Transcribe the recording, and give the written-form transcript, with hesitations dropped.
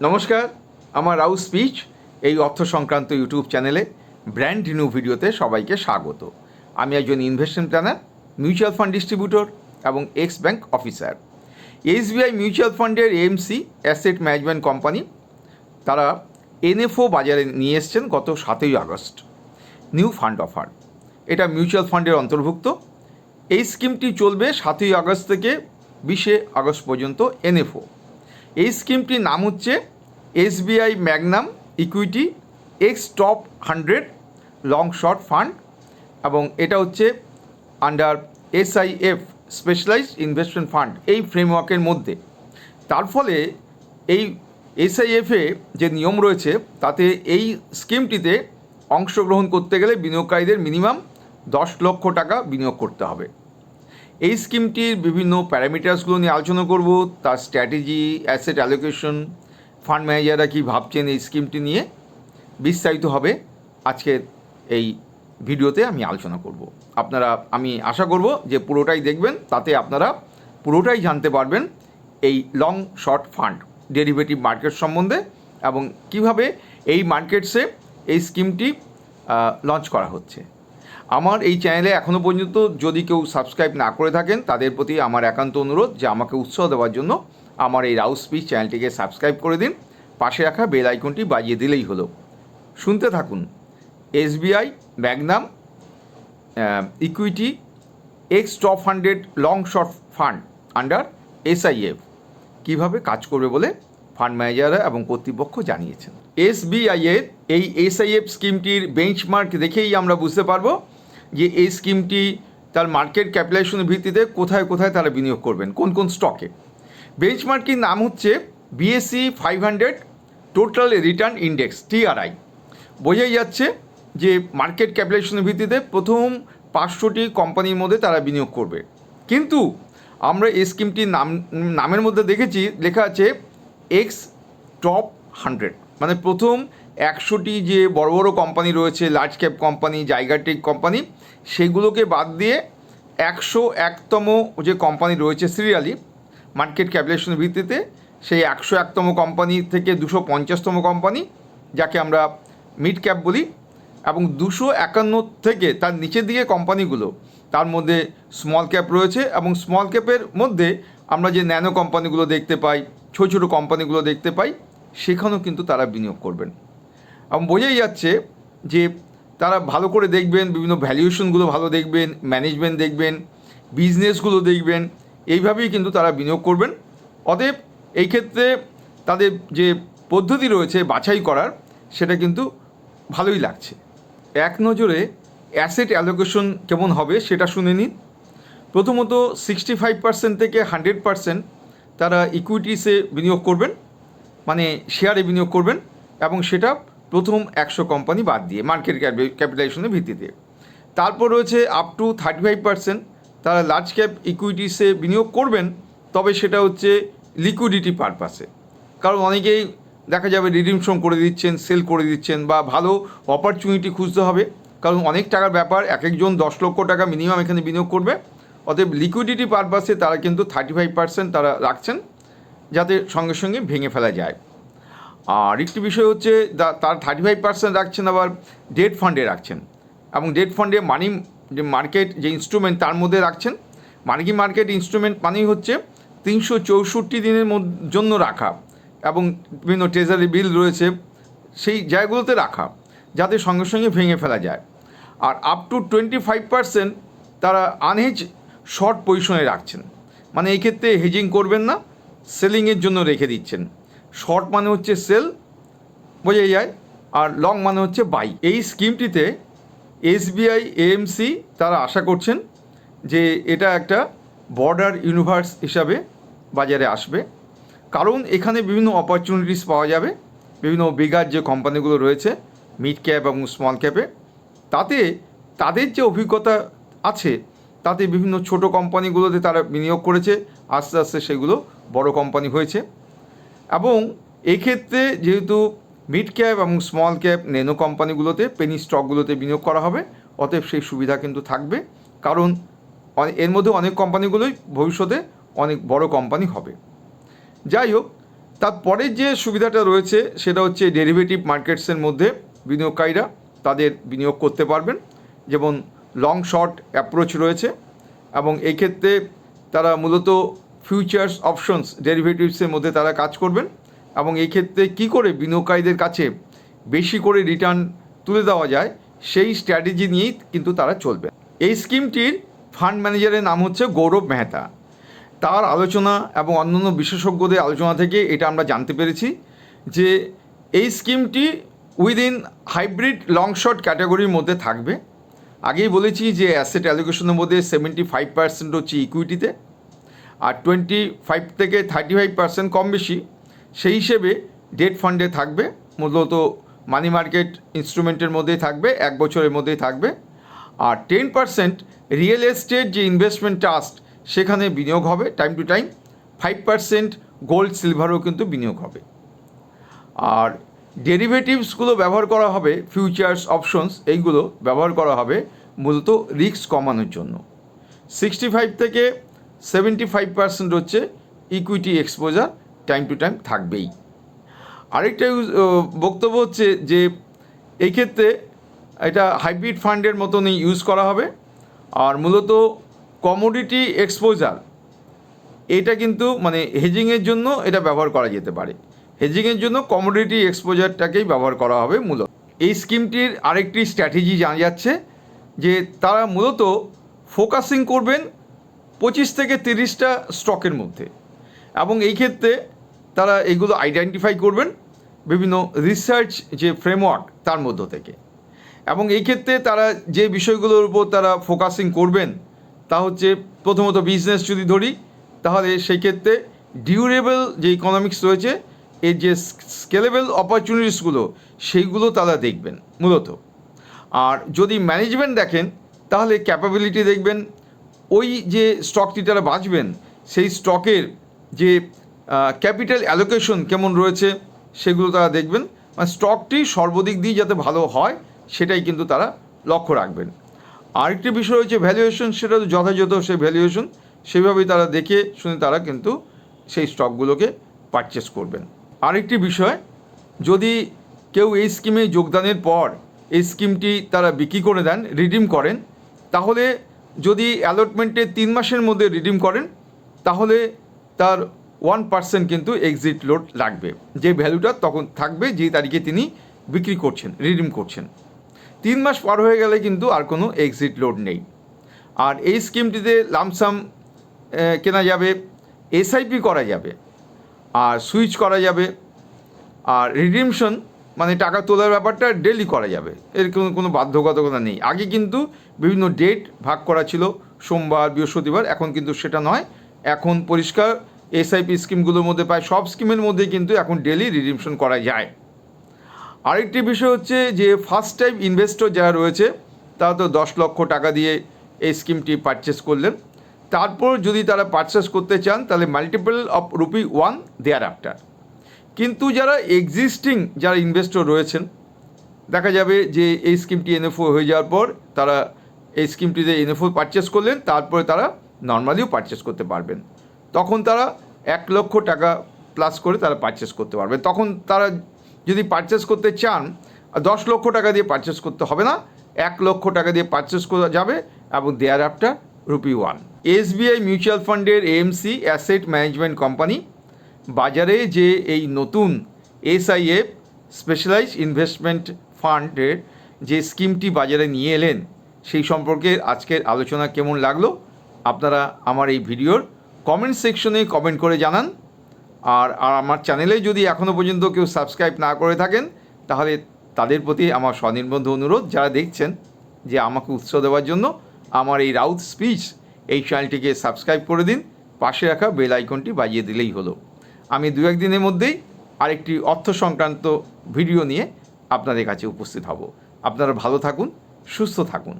নমস্কার, আমার রাউ স্পিচ এই অর্থ সংক্রান্ত ইউটিউব চ্যানেলে ব্র্যান্ড রিনিউ ভিডিওতে সবাইকে স্বাগত। আমি একজন investment planner, mutual fund distributor এবং ex bank officer. SBI mutual ফান্ডের এএমসি অ্যাসেট ম্যানেজমেন্ট কোম্পানি তারা এনএফও বাজারে নিয়ে এসছেন গত 7ই আগস্ট। নিউ ফান্ড অফার, এটা মিউচুয়াল ফান্ডের অন্তর্ভুক্ত। এই স্কিমটি চলবে 7ই আগস্ট থেকে 20শে আগস্ট পর্যন্ত। এনএফও এই স্কিমটির নাম হচ্ছে SBI magnum equity ex top 100 long short fund, এবং এটা হচ্ছে under SIF specialised investment fund এই ফ্রেমওয়ার্কের মধ্যে। তার ফলে এই এসআইএফে যে নিয়ম রয়েছে তাতে এই স্কিমটিতে অংশগ্রহণ করতে গেলে বিনিয়োগকারীদের মিনিমাম 10 লক্ষ টাকা বিনিয়োগ করতে হবে। এই স্কিমটির বিভিন্ন প্যারামিটার্সগুলো নিয়ে আলোচনা করব, তার স্ট্র্যাটেজি, অ্যাসেট অ্যালোকেশন, ফান্ড ম্যানেজাররা কী ভাবছেন এই স্কিমটি নিয়ে বিস্তারিত হবে আজকের এই ভিডিওতে আমি আলোচনা করব। আমি আশা করব যে পুরোটাই দেখবেন, তাতে আপনারা পুরোটাই জানতে পারবেন এই long short fund derivative market সম্বন্ধে এবং কিভাবে এই মার্কেটসে এই স্কিমটি লঞ্চ করা হচ্ছে। আমার এই চ্যানেলে এখনও পর্যন্ত যদি কেউ সাবস্ক্রাইব না করে থাকেন তাদের প্রতি আমার একান্ত অনুরোধ যে আমাকে উৎসাহ দেওয়ার জন্য আমার এই রাউ স্পিচ চ্যানেলটিকে সাবস্ক্রাইব করে দিন, পাশে রাখা বেল আইকনটি বাজিয়ে দিলেই হলো। শুনতে থাকুন SBI magnum equity ex top 100 long short fund under SIF কীভাবে কাজ করবে বলে ফান্ড ম্যানেজাররা এবং কর্তৃপক্ষ জানিয়েছেন। এসবিআইয়ের এই এসআইএফ স্কিমটির বেঞ্চমার্ক দেখেই আমরা বুঝতে পারবো যে এই স্কিমটি তার মার্কেট ক্যাপিটালাইজেশনের ভিত্তিতে কোথায় কোথায় তারা বিনিয়োগ করবেন, কোন কোন স্টকে। বেঞ্চমার্কের নাম হচ্ছে BSc 500 total return index, TRI. বোঝাই যাচ্ছে যে মার্কেট ক্যাপিটালাইজেশনের ভিত্তিতে প্রথম 500টি কোম্পানির মধ্যে তারা বিনিয়োগ করবে। কিন্তু আমরা এই স্কিমটির নামের মধ্যে দেখেছি লেখা আছে এক্স টপ 100, মানে প্রথম 100টি যে বড় বড় কোম্পানি রয়েছে, লার্জ ক্যাপ কোম্পানি, জায়গাটিক কোম্পানি, সেগুলোকে বাদ দিয়ে 101তম যে কোম্পানি রয়েছে সিরিয়ালি মার্কেট ক্যাপিটালাইজেশনের ভিত্তিতে, সেই 101তম কোম্পানি থেকে 250তম কোম্পানি, যাকে আমরা মিড ক্যাপ বলি, এবং 251 থেকে তার নিচের দিকে কোম্পানিগুলো, তার মধ্যে স্মল ক্যাপ রয়েছে, এবং স্মল ক্যাপের মধ্যে আমরা যে ন্যানো কোম্পানিগুলো দেখতে পাই, ছোটো ছোটো কোম্পানিগুলো দেখতে পাই, সেখানেও কিন্তু তারা বিনিয়োগ করবেন। এবং বোঝাই যাচ্ছে যে তারা ভালো করে দেখবেন, বিভিন্ন ভ্যালুয়েশনগুলো ভালো দেখবেন, ম্যানেজমেন্ট দেখবেন, বিজনেসগুলো দেখবেন, এইভাবেই কিন্তু তারা বিনিয়োগ করবেন। অতএব এই ক্ষেত্রে তাদের যে পদ্ধতি রয়েছে বাছাই করার, সেটা কিন্তু ভালোই লাগছে। এক নজরে অ্যাসেট অ্যালোকেশন কেমন হবে সেটা শুনে নিন। প্রথমত 65% থেকে 100% তারা ইকুইটিসে বিনিয়োগ করবেন, মানে শেয়ারে বিনিয়োগ করবেন, এবং সেটা প্রথম 100 কোম্পানি বাদ দিয়ে মার্কেট ক্যাপিটালাইজেশনের ভিত্তিতে। তারপর রয়েছে আপ টু 35% তারা লার্জ ক্যাপ ইকুইটিসে বিনিয়োগ করবেন, তবে সেটা হচ্ছে লিকুইডিটি পারপাসে। কারণ অনেকেই দেখা যাবে রিডিমশন করে দিচ্ছেন, সেল করে দিচ্ছেন, বা ভালো অপরচুনিটি খুঁজতে হবে, কারণ অনেক টাকার ব্যাপার, এক একজন 10 লক্ষ টাকা মিনিমাম এখানে বিনিয়োগ করবে। অতএব লিকুইডিটি পারপাসে তারা কিন্তু 35% তারা রাখছেন, যাতে সঙ্গে সঙ্গে ভেঙে ফেলা যায়। আর একটি বিষয় হচ্ছে তার 35% রাখছেন, আবার ডেট ফান্ডে রাখছেন, এবং ডেট ফান্ডে মানি যে মার্কেট যে ইনস্ট্রুমেন্ট তার মধ্যে রাখছেন। মানি মার্কেট ইনস্ট্রুমেন্ট মানেই হচ্ছে 364 দিনের জন্য রাখা, এবং বিভিন্ন ট্রেজারি বিল রয়েছে সেই জায়গাগুলোতে রাখা, যাতে সঙ্গে সঙ্গে ভেঙে ফেলা যায়। আর আপ টু 25% তারা আনহেজ শর্ট পজিশনে রাখছেন, মানে এই ক্ষেত্রে হেজিং করবেন না, সেলিংয়ের জন্য রেখে দিচ্ছেন। শর্ট মানে হচ্ছে সেল, বোঝাই যায়, আর লং মানে হচ্ছে বাই। এই স্কিমটিতে এসবিআই এএমসি তারা আশা করছেন যে এটা একটা বর্ডার ইউনিভার্স হিসাবে বাজারে আসবে, কারণ এখানে বিভিন্ন অপরচুনিটিস পাওয়া যাবে। বিভিন্ন বিগার যে কোম্পানিগুলো রয়েছে মিড ক্যাপ এবং স্মল ক্যাপে, তাতে তাদের যে অভিজ্ঞতা আছে, তাতে বিভিন্ন ছোট কোম্পানিগুলোতে তারা বিনিয়োগ করেছে, আস্তে আস্তে সেগুলো বড় কোম্পানি হয়েছে। এবং এক্ষেত্রে যেহেতু মিড ক্যাপ এবং স্মল ক্যাপ ন্যানো কোম্পানিগুলোতে, পেনি স্টকগুলোতে বিনিয়োগ করা হবে, অতএব সেই সুবিধা কিন্তু থাকবে, কারণ এর মধ্যে অনেক কোম্পানিগুলোই ভবিষ্যতে অনেক বড় কোম্পানি হবে। যাই হোক, তারপরে যে সুবিধাটা রয়েছে সেটা হচ্ছে ডেরিভেটিভ মার্কেটসের মধ্যে বিনিয়োগকারীরা তাদের বিনিয়োগ করতে পারবেন, যেমন লং শর্ট অ্যাপ্রোচ রয়েছে, এবং এই ক্ষেত্রে তারা মূলত ফিউচার্স অপশনস ডেরিভেটিভসের মধ্যে তারা কাজ করবেন, এবং এই ক্ষেত্রে কী করে বিনিয়োগকারীদের কাছে বেশি করে রিটার্ন তুলে দেওয়া যায় সেই স্ট্র্যাটেজি নিয়েই কিন্তু তারা চলবে। এই স্কিমটির ফান্ড ম্যানেজারের নাম হচ্ছে গৌরব মেহতা। তার আলোচনা এবং অন্যান্য বিশেষজ্ঞদের আলোচনা থেকে এটা আমরা জানতে পেরেছি যে এই স্কিমটি উইদিন হাইব্রিড লং শর্ট ক্যাটাগরির মধ্যে থাকবে। আগেই বলেছি যে অ্যাসেট অ্যালোকেশনের মধ্যে 75% হচ্ছে ইকুইটিতে, আর 25 থেকে 35% কম বেশি সেই হিসেবে ডেট ফান্ডে থাকবে, মূলত মানি মার্কেট ইনস্ট্রুমেন্টের মধ্যেই থাকবে, 1 বছরের মধ্যেই থাকবে। আর 10% রিয়েল এস্টেট যে ইনভেস্টমেন্ট ট্রাস্ট সেখানে বিনিয়োগ হবে টাইম টু টাইম, 5% গোল্ড সিলভারও কিন্তু বিনিয়োগ হবে। আর ডেরিভেটিভসগুলো ব্যবহার করা হবে, ফিউচার্স অপশনস এইগুলো ব্যবহার করা হবে মূলত রিস্ক কমানোর জন্য। 65 থেকে 75% হচ্ছে equity exposure time to time থাকবেই। আরেকটা বক্তব্য হচ্ছে যে এই ক্ষেত্রে এটা হাইব্রিড ফান্ডের মতনই ইউজ করা হবে, আর মূলত কমোডিটি এক্সপোজার এটা কিন্তু মানে হেজিংয়ের জন্য এটা ব্যবহার করা যেতে পারে। হেজিংয়ের জন্য কমোডিটি এক্সপোজারটাকেই ব্যবহার করা হবে মূলত। এই স্কিমটির আরেকটি স্ট্র্যাটেজি জানা যাচ্ছে যে তারা মূলত ফোকাসিং করবেন 25 থেকে 30টা স্টকের মধ্যে, এবং এই ক্ষেত্রে তারা এগুলো আইডেন্টিফাই করবেন বিভিন্ন রিসার্চ যে ফ্রেমওয়ার্ক তার মধ্য থেকে, এবং এই ক্ষেত্রে তারা যে বিষয়গুলোর উপর তারা ফোকাসিং করবেন তা হচ্ছে প্রথমত বিজনেস যদি ধরি তাহলে সেই ক্ষেত্রে ডিউরেবল যে ইকোনমিক্স রয়েছে, এর যে স্কেলেবল অপরচুনিটিসগুলো সেইগুলো তারা দেখবেন মূলত। আর যদি ম্যানেজমেন্ট দেখেন তাহলে ক্যাপাবিলিটি দেখবেন, ওই যে স্টকটি তারা বাঁচবেন সেই স্টকের যে ক্যাপিটাল অ্যালোকেশন কেমন রয়েছে সেগুলো তারা দেখবেন, মানে স্টকটি সর্বদিক দিয়ে যাতে ভালো হয় সেটাই কিন্তু তারা লক্ষ্য রাখবেন। আরেকটি বিষয় হচ্ছে ভ্যালুয়েশন, সেটা তো যথাযথ সেই ভ্যালুয়েশন সেভাবেই তারা দেখে শুনে তারা কিন্তু সেই স্টকগুলোকে পারচেস করবেন। আরেকটি বিষয়, যদি কেউ এই স্কিমে যোগদানের পর এই স্কিমটি তারা বিক্রি করে দেন, রিডিম করেন, তাহলে যদি অ্যালটমেন্টের 3 মাসের মধ্যে রিডিম করেন তাহলে তার 1% কিন্তু এক্সিট লোড লাগবে, যে ভ্যালুটা তখন থাকবে যে তারিখে তিনি বিক্রি করছেন, রিডিম করছেন। 3 মাস পার হয়ে গেলে কিন্তু আর কোনো এক্সিট লোড নেই। আর এই স্কিমটিতে লামসাম কেনা যাবে, এসআইপি করা যাবে, আর সুইচ করা যাবে, আর রিডিমশন মানে টাকা তোলার ব্যাপারটা ডেলি করা যাবে, এর কোনো বাধ্যবাধকতা নেই। আগে কিন্তু বিভিন্ন ডেট ভাগ করা ছিল, সোমবার, বৃহস্পতিবার, এখন কিন্তু সেটা নয়। এখন পরিষ্কার এসআইপি স্কিমগুলোর মধ্যে প্রায় সব স্কিমের মধ্যে কিন্তু এখন ডেলি রিডিমশন করা যায়। আরেকটি বিষয় হচ্ছে যে ফার্স্ট টাইম ইনভেস্টর যারা রয়েছে তারা তো 10 লক্ষ টাকা দিয়ে এই স্কিমটি পারচেস করলেন, তারপর যদি তারা পারচেস করতে চান তাহলে মাল্টিপল অফ ₹1 দেয়ার আফটার। কিন্তু যারা এক্সিস্টিং যারা ইনভেস্টর রয়েছেন, দেখা যাবে যে এই স্কিমটি এনএফও হয়ে যাওয়ার পর তারা এই স্কিমটিতে এনএফও পারচেস করলেন, তারপরে তারা নর্মালিও পারচেস করতে পারবেন। তখন তারা 1 লক্ষ টাকা প্লাস করে তারা পারচেস করতে পারবেন। তখন তারা যদি পারচেস করতে চান 10 লক্ষ টাকা দিয়ে পারচেস করতে হবে না, 1 লক্ষ টাকা দিয়ে পারচেস করা যাবে, এবং দেয়ার আফটার ₹1। এসবিআই মিউচুয়াল ফান্ডের এএমসি অ্যাসেট ম্যানেজমেন্ট কোম্পানি বাজারে যে এই নতুন এসআইএফ স্পেশালাইজ ইনভেস্টমেন্ট ফান্ডের যে স্কিমটি বাজারে নিয়ে এলেন সেই সম্পর্কে আজকের আলোচনা কেমন লাগলো আপনারা আমার এই ভিডিওর কমেন্ট সেকশনে কমেন্ট করে জানান। আর আমার চ্যানেলে যদি এখনও পর্যন্ত কেউ সাবস্ক্রাইব না করে থাকেন তাহলে তাদের প্রতি আমার স্বনির্বন্ধ অনুরোধ, যারা দেখছেন, যে আমাকে উৎসাহ দেওয়ার জন্য আমার এই রাউথ স্পিচ এই চ্যানেলটিকে সাবস্ক্রাইব করে দিন, পাশে রাখা বেল আইকনটি বাজিয়ে দিলেই হলো। আমি 2-1 দিনের মধ্যেই আরেকটি অর্থ সংক্রান্ত ভিডিও নিয়ে আপনাদের কাছে উপস্থিত হব। আপনারা ভালো থাকুন, সুস্থ থাকুন।